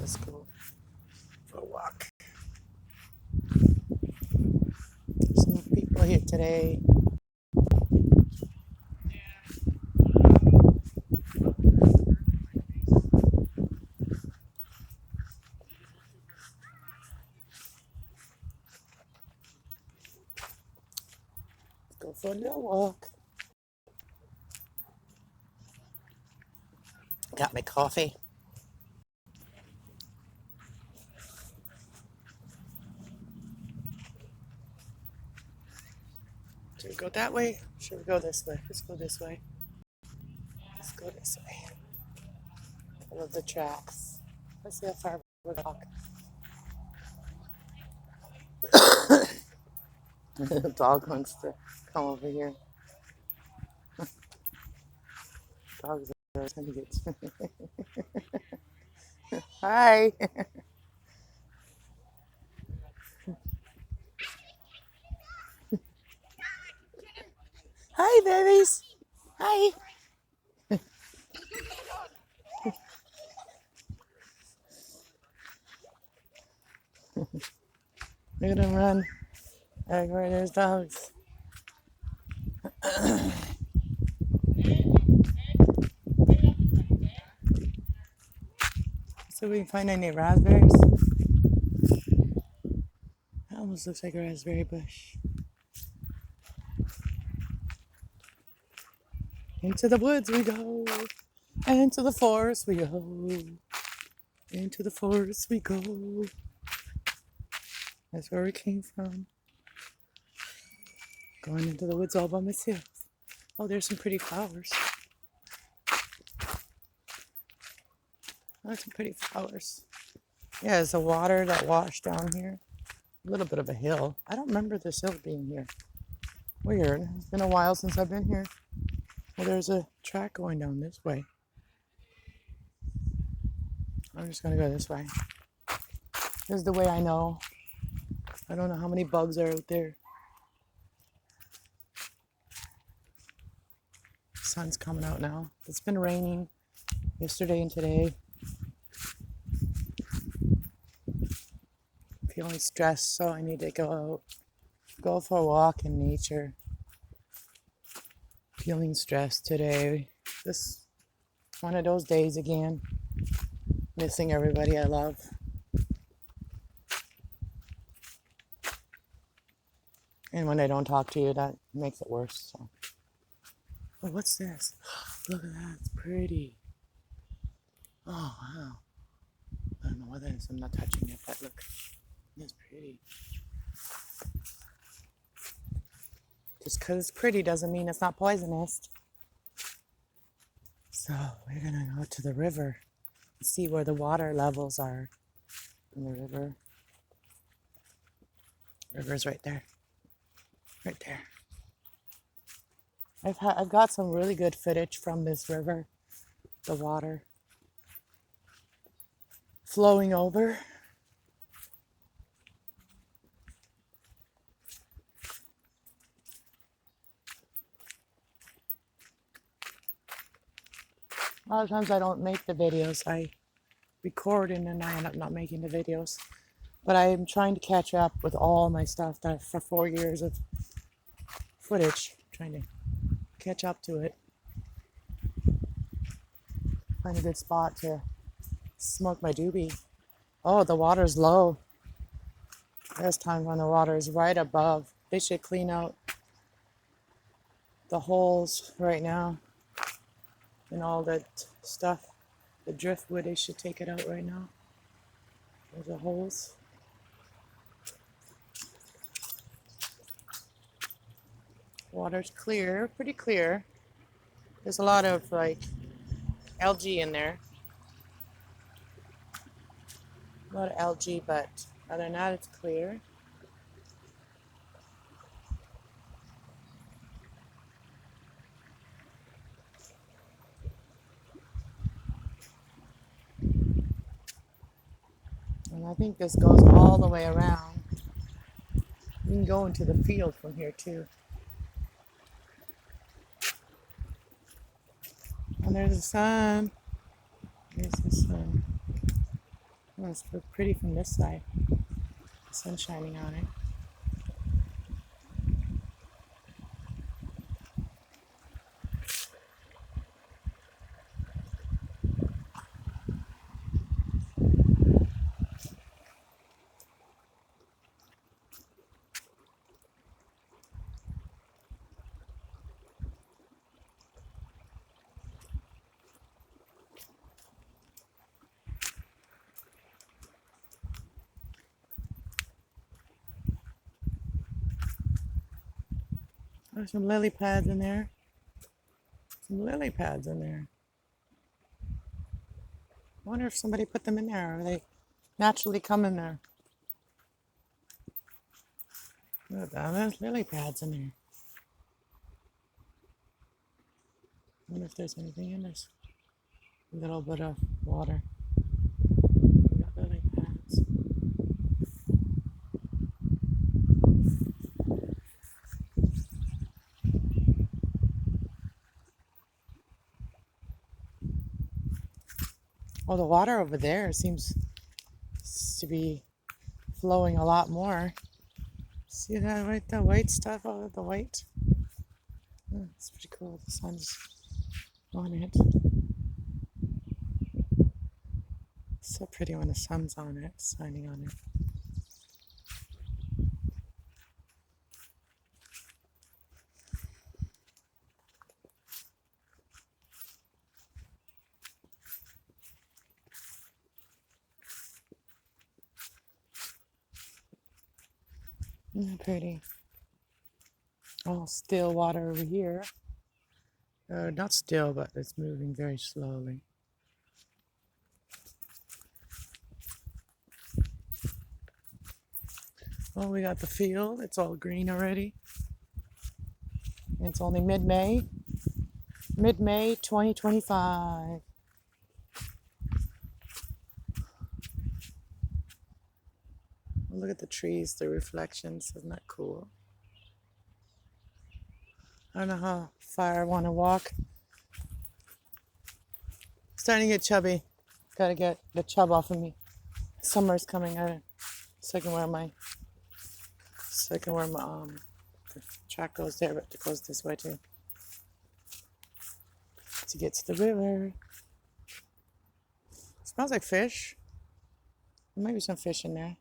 Let's go for a walk. Some people here today. Let's go for a little walk. Got my coffee. Should we go that way? Should we go this way? Let's go this way. Let's go this way. Follow the tracks. Let's see how far we walk. The dog wants to come over here. Dogs are trying to get. Hi. Hi, babies. Hi. Look at them run. Like where there's dogs. So we can find any raspberries. That almost looks like a raspberry bush. Into the woods we go. Into the forest we go. Into the forest we go. That's where we came from. Going into the woods all by myself. Oh, there's some pretty flowers. Oh, some pretty flowers. Yeah, there's a water that washed down here. A little bit of a hill. I don't remember this hill being here. Weird. It's been a while since I've been here. Well, there's a track going down this way. I'm just going to go this way. This is the way I know. I don't know how many bugs are out there. The sun's coming out now. It's been raining yesterday and today. Feeling stressed, so I need to go out. Go for a walk in nature. Feeling stressed today. This one of those days again. Missing everybody I love. And when they don't talk to you, that makes it worse. So. Oh, what's this? Look at that. It's pretty. Oh, wow. I don't know what that is. I'm not touching it, but look. It's pretty. Just because it's pretty doesn't mean it's not poisonous. So we're going to go to the river and see where the water levels are in the river. River's right there. Right there. I've got some really good footage from this river. The water flowing over. A lot of times I don't make the videos. I record and then I end up not making the videos. But I am trying to catch up with all my stuff that for 4 years of footage. Trying to catch up to it. Find a good spot to smoke my doobie. Oh, the water's low. There's times when the water is right above. They should clean out the holes right now and all that stuff. The driftwood, they should take it out right now. There's the holes. Water's clear, pretty clear. There's a lot of like algae in there. A lot of algae, but other than that, it's clear. And I think this goes all the way around. You can go into the field from here too. And there's the sun. Here's the sun. Oh, it's pretty from this side. The sun shining on it. There's some lily pads in there. Some lily pads in there. I wonder if somebody put them in there, or they naturally come in there. Look at that, there's lily pads in there. I wonder if there's anything in this little bit of water. We got lily pads. Oh, the water over there seems to be flowing a lot more. See that right? The white stuff, oh, the white. Oh, it's pretty cool. The sun's on it. It's so pretty when the sun's on it, shining on it. Isn't that pretty? Oh, still water over here. Not still, but it's moving very slowly. Oh, we got the field. It's all green already. And it's only mid-May. Mid-May 2025. Look at the trees, the reflections. Isn't that cool? I don't know how far I want to walk. Starting to get chubby. Gotta get the chub off of me. Summer's coming. So I can wear my the track goes there, but it goes this way too. To get to the river. It smells like fish. There might be some fish in there.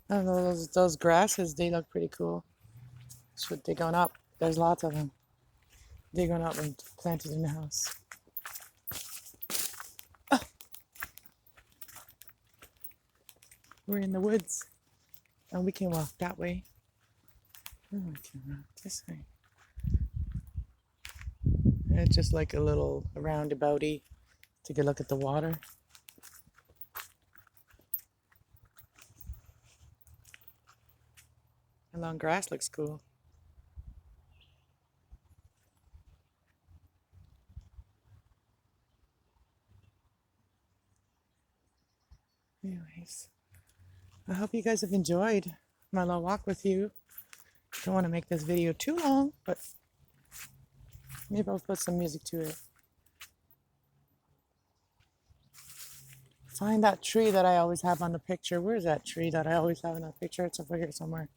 I don't know, those grasses, they look pretty cool. Should dig on up. There's lots of them. Dig on up and planted in the house. Oh. We're in the woods. And we can walk that way. Oh, we can walk this way. It's just like a little roundabouty. Take a look at the water. The long grass looks cool. Anyways, I hope you guys have enjoyed my little walk with you. Don't want to make this video too long, but maybe I'll put some music to it. Find that tree that I always have on the picture. Where's that tree that I always have in that picture? It's over here somewhere.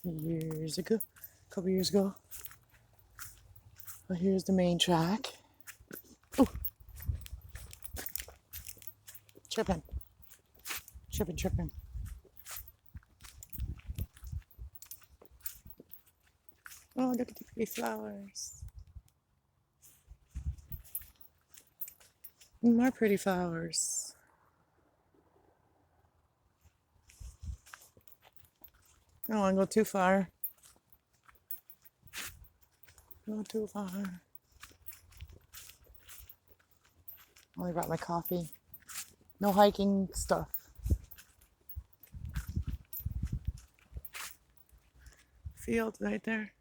Years ago, a couple years ago. Well, here's the main track. Oh, tripping. Oh, look at the pretty flowers. More pretty flowers. I don't want to go too far. Not too far. Only brought my coffee. No hiking stuff. Field right there.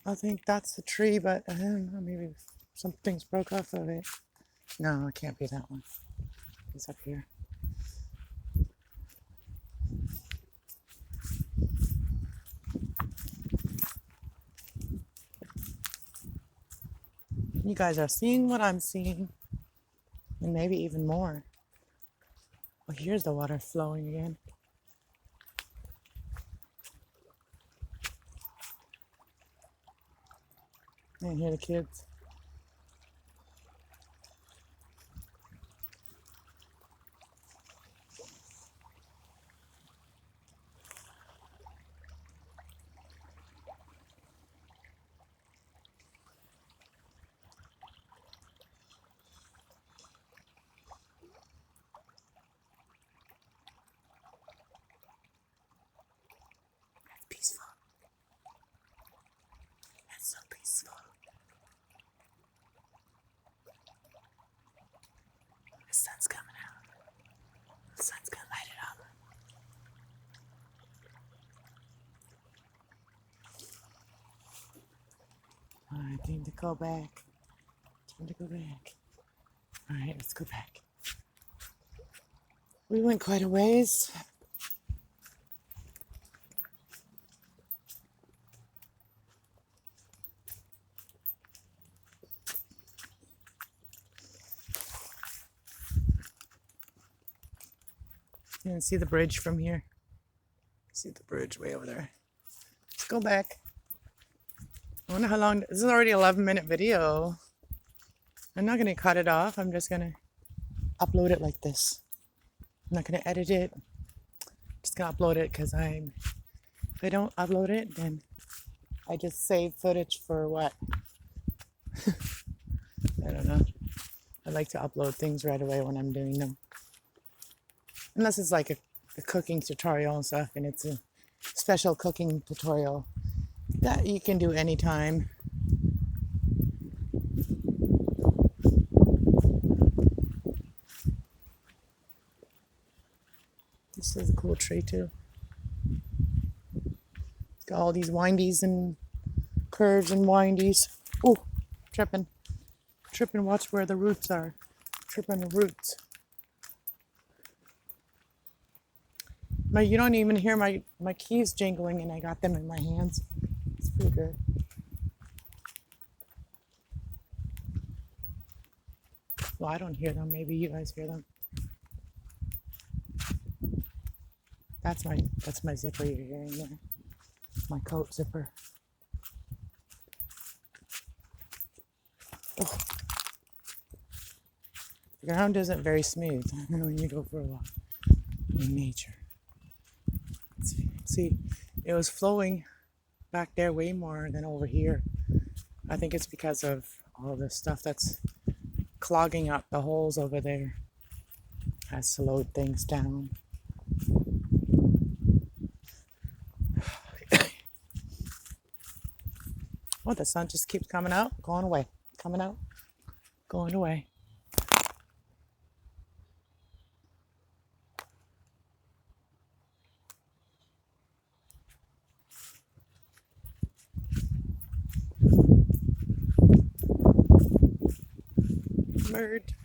I think that's the tree, but I don't know, maybe some things broke off of it. No, it can't be that one. It's up here. You guys are seeing what I'm seeing, and maybe even more. Oh, here's the water flowing again. And hear the kids. It's peaceful. It's so peaceful. The sun's coming out. The sun's gonna light it up. Alright, time to go back. Time to go back. Alright, let's go back. We went quite a ways. You can see the bridge from here. See the bridge way over there. Let's go back. I wonder how long. This is already an 11-minute video. I'm not gonna cut it off. I'm just gonna upload it like this. I'm not gonna edit it. Just gonna upload it because if I don't upload it, then I just save footage for what? I don't know. I like to upload things right away when I'm doing them. Unless it's like a cooking tutorial and stuff, and it's a special cooking tutorial that you can do anytime. This is a cool tree too. It's got all these windies and curves and windies. Oh, tripping. Tripping, watch where the roots are. Tripping the roots. You don't even hear my keys jingling, and I got them in my hands. It's pretty good. Well, I don't hear them. Maybe you guys hear them. That's my zipper you're hearing there. My coat zipper. Oh. The ground isn't very smooth when you go for a walk in nature. See, it was flowing back there way more than over here. I think it's because of all the stuff that's clogging up the holes over there. Has slowed things down. Oh, the sun just keeps coming out, going away. Coming out, going away. Bird.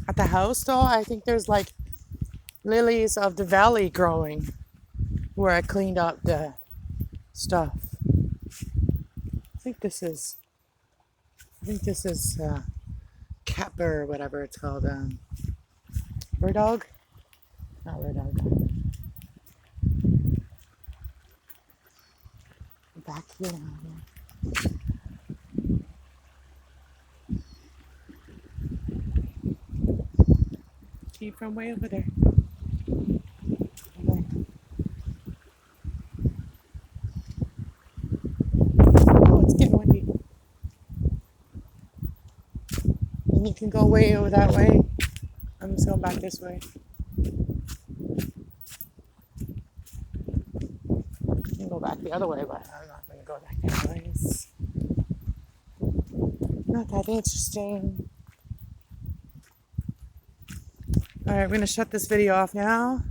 At the house though, I think there's like lilies of the valley growing where I cleaned up the stuff. I think this is catbird or whatever it's called. Bird dog? Not bird dog. Back here now. Came from way over there. Oh, it's getting windy. And you can go way over that way. I'm just going back this way. You can go back the other way, but I'm not going to go back anyways. Not that interesting. Alright, we're going to shut this video off now.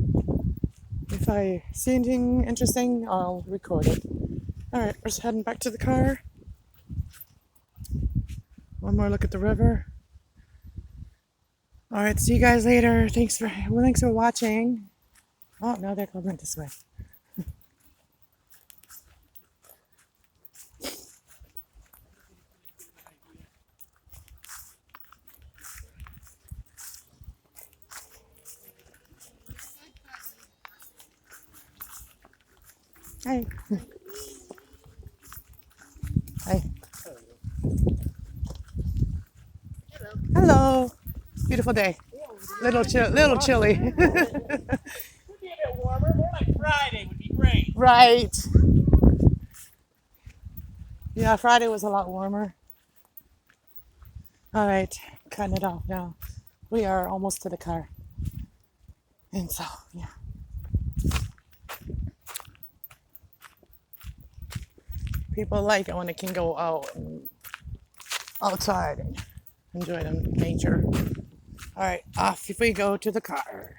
If I see anything interesting, I'll record it. Alright, we're just heading back to the car. One more look at the river. Alright, see you guys later. Thanks for watching. Oh, now they're going this way. Hi. Hi. Hello. Beautiful day. Little chilly. Could be a bit warmer. More like Friday would be great. Right. Yeah, Friday was a lot warmer. All right, cutting it off now. We are almost to the car. And so, yeah. People like it when it can go out and outside and enjoy the nature. All right, off we go to the car.